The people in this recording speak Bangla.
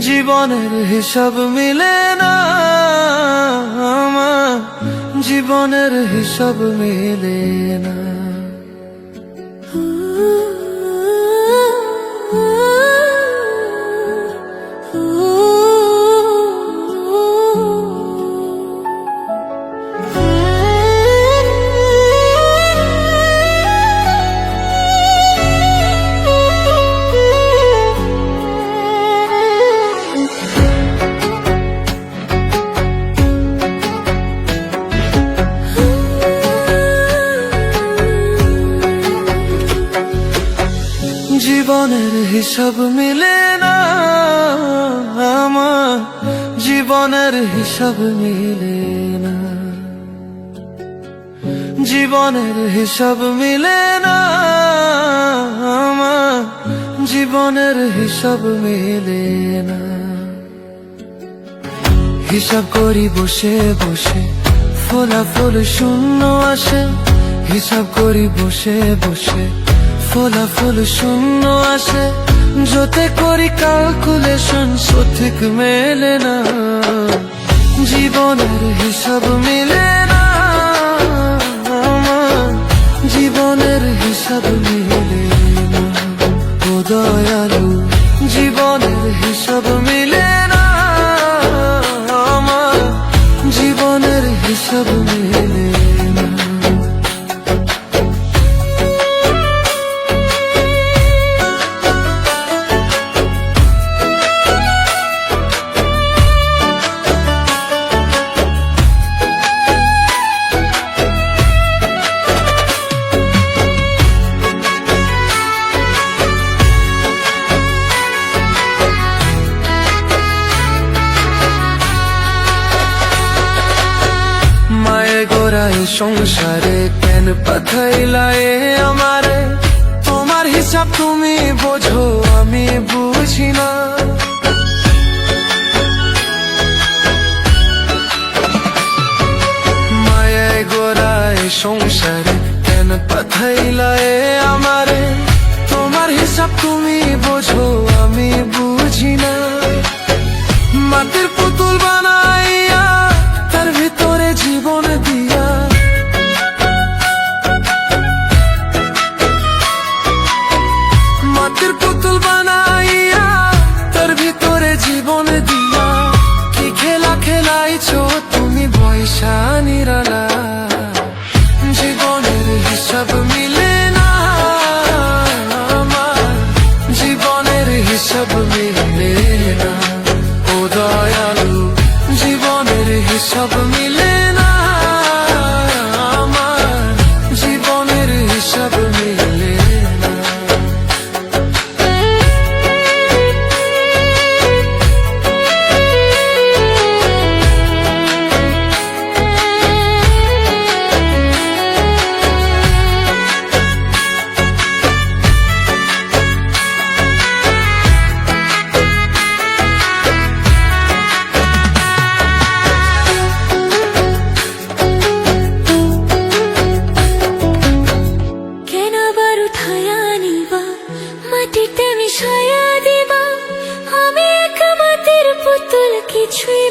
জীবনের হিসাব মিলে না আমার, জীবনের হিসাব মিলে না। জীবনের হিসাব মিলে না আমার, জীবনের হিসাব মিলে না। জীবনের হিসাব মিলে না আমার, জীবনের হিসাব মিলে না। হিসাব করি বসে বসে, ফলাফল শূন্য আসে। হিসাব করি বসে বসে, ফলাফল শূন্য আসে। যতে করি ক্যালকুলেশন সঠিক মেলে না। জীবনের হিসাব মিলে না আমার, জীবনের হিসাব মিলে না। ও দয়ালু, জীবনের হিসাব মিলে না আমার, জীবনের হিসাব মিলে না। সংসারে কেন পাঠাইলা এ আমারে? তোমার হিসাব তুমি বোঝো, আমি বুঝি না। মায়ায় গোড়ায় সংসারে কেন পাঠাইলা এ আমারে? তোমার হিসাব তুমি বোঝো, আমি বুঝি না। মাটির পুতুল বানাইয়া তার ভিতরে জীবন দিয়া, মাটির পুতুল বানাইয়া তার ভিতরে জীবন দিয়া। কি খেলা খেলাইছো তুমি বৈশা নিরালা? জীবনের হিসাব মিলে না আমার, জীবনের হিসাব মিলে না। ও দয়ালু, জীবনের হিসাব মিলে না আমার, জীবনের হিসাব মিলে না। মাটিতে মিশাইয়া দিবা, আমি এক মাটির পুতুল, কিছুই